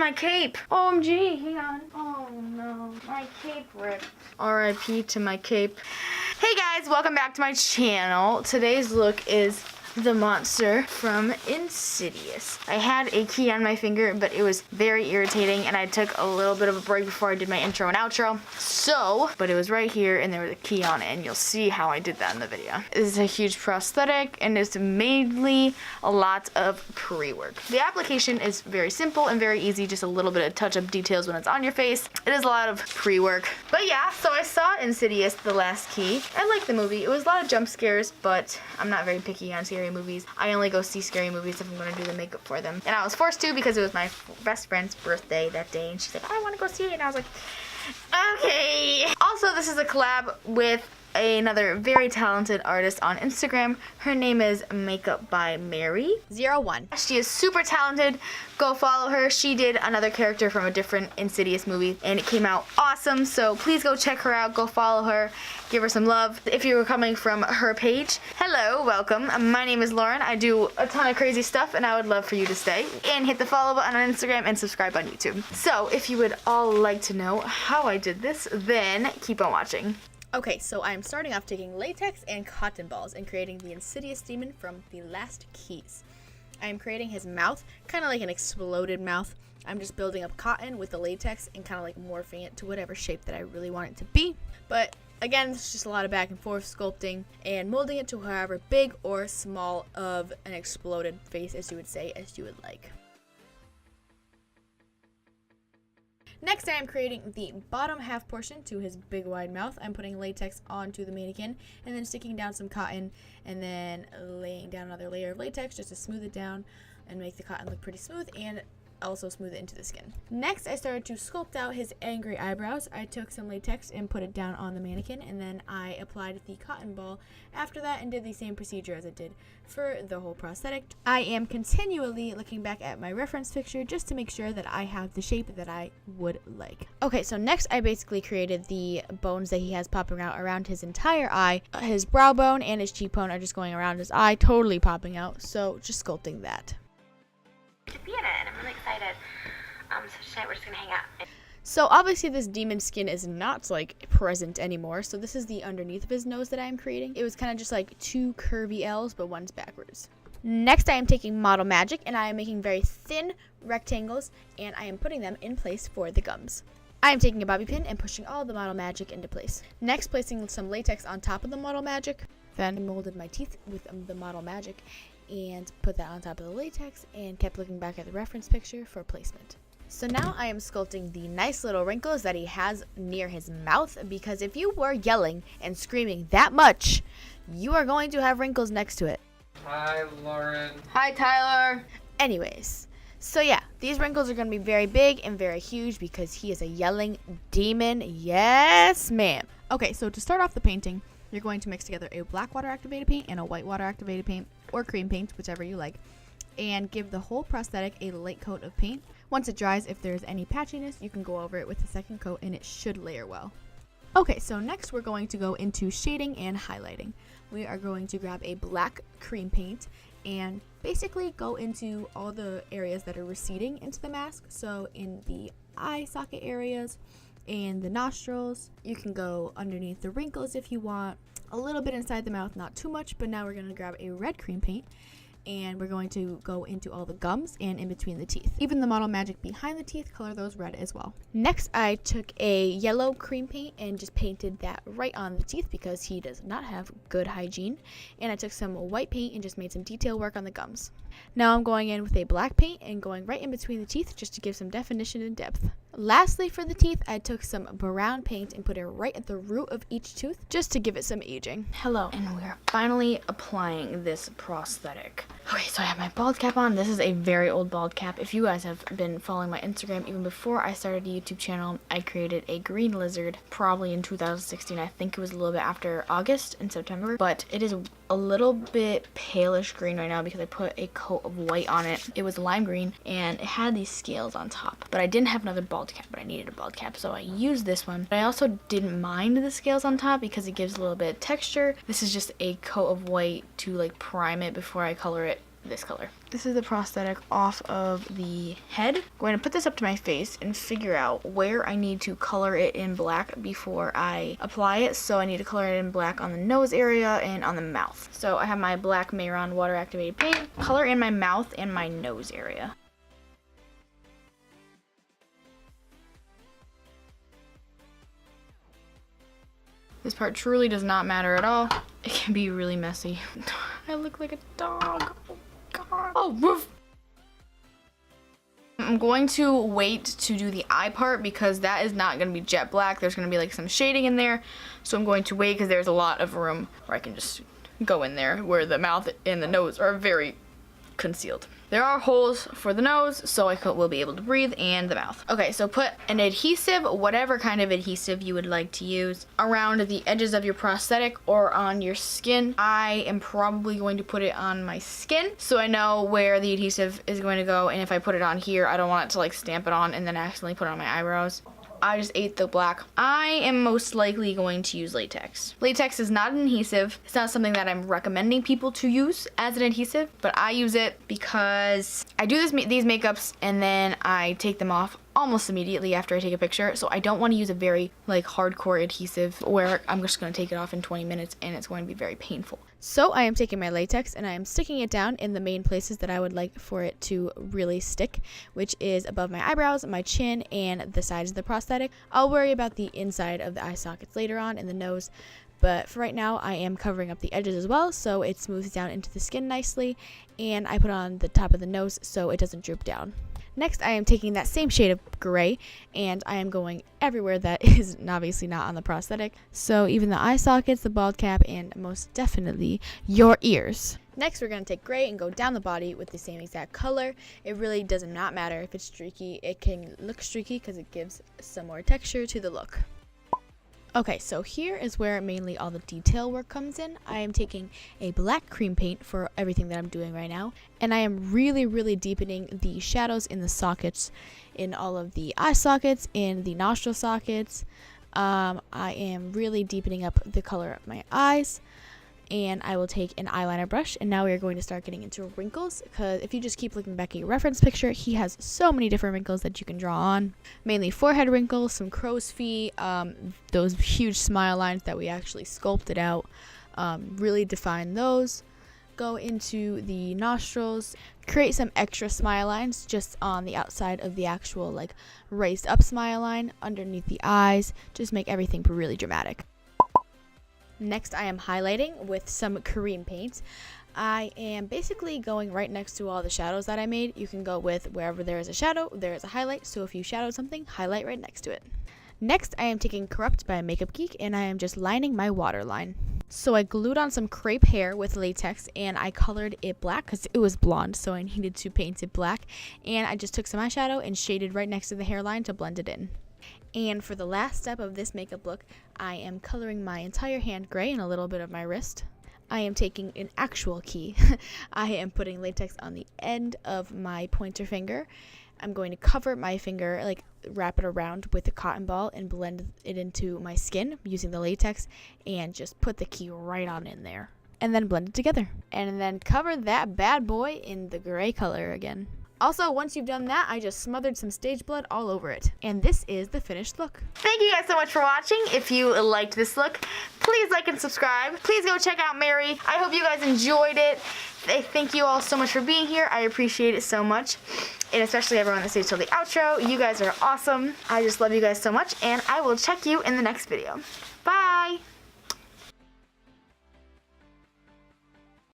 my cape. OMG, hang on. Oh no, my cape ripped. RIP to my cape. Hey guys, welcome back to my channel. Today's look is the monster from Insidious. I had a key on my finger, but it was very irritating, and I took a little bit of a break before I did my intro and outro. But it was right here, and there was a key on it, and you'll see how I did that in the video. This is a huge prosthetic, and it's mainly a lot of pre-work. The application is very simple and very easy, just a little bit of touch-up details when it's on your face. It is a lot of pre-work. But yeah, so I saw Insidious, The Last Key. I liked the movie. It was a lot of jump scares, but I'm not very picky on scary movies. I only go see scary movies if I'm going to do the makeup for them. And I was forced to because it was my best friend's birthday that day, and she's like, I want to go see it. And I was like, okay. Also, this is a collab with another very talented artist on Instagram. Her name is Makeup by Mary01. She is super talented. Go follow her. She did another character from a different Insidious movie, and it came out awesome. So please go check her out. Go follow her. Give her some love. If you were coming from her page, hello, welcome. My name is Lauren. I do a ton of crazy stuff, and I would love for you to stay and hit the follow button on Instagram and subscribe on YouTube. So if you would all like to know how I did this, then keep on watching. Okay, so I'm starting off taking latex and cotton balls and creating the Insidious demon from The Last Keys. I am creating his mouth, kind of like an exploded mouth. I'm just building up cotton with the latex and kind of like morphing it to whatever shape that I really want it to be. But again, it's just a lot of back and forth sculpting and molding it to however big or small of an exploded face, as you would say, as you would like. Next, I am creating the bottom half portion to his big wide mouth. I'm putting latex onto the mannequin and then sticking down some cotton and then laying down another layer of latex just to smooth it down and make the cotton look pretty smooth and also smooth it into the skin. Next, I started to sculpt out his angry eyebrows. I took some latex and put it down on the mannequin, and then I applied the cotton ball after that and did the same procedure as I did for the whole prosthetic. I am continually looking back at my reference picture just to make sure that I have the shape that I would like. Okay, so next I basically created the bones that he has popping out around his entire eye. His brow bone and his cheekbone are just going around his eye, totally popping out, so just sculpting that. To be in it, and I'm really excited. So tonight we're just gonna hang out. So obviously this demon skin is not like present anymore, so this is the underneath of his nose that I am creating. It was kind of just like two curvy L's, but one's backwards. Next, I am taking Model Magic, and I am making very thin rectangles, and I am putting them in place for the gums. I am taking a bobby pin and pushing all the Model Magic into place. Next, placing some latex on top of the Model Magic. Then I molded my teeth with the Model Magic and put that on top of the latex and kept looking back at the reference picture for placement. So now I am sculpting the nice little wrinkles that he has near his mouth, because if you were yelling and screaming that much, you are going to have wrinkles next to it. Hi, Lauren. Hi, Tyler. Anyways, so yeah, these wrinkles are going to be very big and very huge because he is a yelling demon. Yes, ma'am. Okay, so to start off the painting, you're going to mix together a black water activated paint and a white water activated paint, or cream paint, whichever you like, and give the whole prosthetic a light coat of paint. Once it dries, if there's any patchiness, you can go over it with a second coat and it should layer well. Okay, so next we're going to go into shading and highlighting. We are going to grab a black cream paint and basically go into all the areas that are receding into the mask. So in the eye socket areas and the nostrils, you can go underneath the wrinkles if you want, a little bit inside the mouth, not too much. But now we're going to grab a red cream paint and we're going to go into all the gums and in between the teeth. Even the Model Magic behind the teeth, color those red as well. Next, I took a yellow cream paint and just painted that right on the teeth because he does not have good hygiene. And I took some white paint and just made some detail work on the gums. Now I'm going in with a black paint and going right in between the teeth just to give some definition and depth. Lastly, for the teeth, I took some brown paint and put it right at the root of each tooth just to give it some aging. Hello, and we're finally applying this prosthetic. Okay, so I have my bald cap on. This is a very old bald cap. If you guys have been following my Instagram, even before I started a YouTube channel, I created a green lizard probably in 2016. I think it was a little bit after August and September, but it is a little bit palish green right now because I put a coat of white on it. It was lime green and it had these scales on top, but I didn't have another bald cap, but I needed a bald cap, so I used this one. But I also didn't mind the scales on top because it gives a little bit of texture. This is just a coat of white to like prime it before I color it this color. This is the prosthetic off of the head. I'm going to put this up to my face and figure out where I need to color it in black before I apply it. So I need to color it in black on the nose area and on the mouth. So I have my black Mayron water activated paint, color in my mouth and my nose area. This part truly does not matter at all. It can be really messy. I look like a dog. Oh God. Oh, woof. I'm going to wait to do the eye part because that is not going to be jet black. There's going to be like some shading in there. So I'm going to wait because there's a lot of room where I can just go in there where the mouth and the nose are very concealed. There are holes for the nose, so I will be able to breathe, and the mouth. Okay, so put an adhesive, whatever kind of adhesive you would like to use, around the edges of your prosthetic or on your skin. I am probably going to put it on my skin so I know where the adhesive is going to go, and if I put it on here, I don't want it to like stamp it on and then accidentally put it on my eyebrows. I just ate the black. I am most likely going to use latex. Latex is not an adhesive. It's not something that I'm recommending people to use as an adhesive, but I use it because I do these makeups and then I take them off almost immediately after I take a picture. So I don't want to use a very like hardcore adhesive where I'm just going to take it off in 20 minutes and it's going to be very painful. So I am taking my latex and I am sticking it down in the main places that I would like for it to really stick, which is above my eyebrows, my chin, and the sides of the prosthetic. I'll worry about the inside of the eye sockets later on and the nose, but for right now I am covering up the edges as well so it smooths down into the skin nicely, and I put on the top of the nose so it doesn't droop down. Next, I am taking that same shade of gray and I am going everywhere that is obviously not on the prosthetic. So even the eye sockets, the bald cap, and most definitely your ears. Next, we're going to take gray and go down the body with the same exact color. It really does not matter if it's streaky. It can look streaky because it gives some more texture to the look. Okay, so here is where mainly all the detail work comes in. I am taking a black cream paint for everything that I'm doing right now, and I am really deepening the shadows in the sockets, in all of the eye sockets, in the nostril sockets. I am really deepening up the color of my eyes, and I will take an eyeliner brush, and now we are going to start getting into wrinkles, because if you just keep looking back at your reference picture, he has so many different wrinkles that you can draw on. Mainly forehead wrinkles, some crow's feet, those huge smile lines that we actually sculpted out, really define those. Go into the nostrils, create some extra smile lines just on the outside of the actual like raised up smile line, underneath the eyes, just make everything really dramatic. Next, I am highlighting with some cream paint. I am basically going right next to all the shadows that I made. You can go with wherever there is a shadow, there is a highlight. So if you shadowed something, highlight right next to it. Next, I am taking Corrupt by Makeup Geek and I am just lining my waterline. So I glued on some crepe hair with latex and I colored it black because it was blonde, so I needed to paint it black. And I just took some eyeshadow and shaded right next to the hairline to blend it in. And for the last step of this makeup look, I am coloring my entire hand gray and a little bit of my wrist. I am taking an actual key. I am putting latex on the end of my pointer finger. I'm going to cover my finger, like wrap it around with a cotton ball and blend it into my skin using the latex and just put the key right on in there. And then blend it together. And then cover that bad boy in the gray color again. Also, once you've done that, I just smothered some stage blood all over it. And this is the finished look. Thank you guys so much for watching. If you liked this look, please like and subscribe. Please go check out Mary. I hope you guys enjoyed it. Thank you all so much for being here. I appreciate it so much. And especially everyone that stays till the outro. You guys are awesome. I just love you guys so much. And I will check you in the next video. Bye!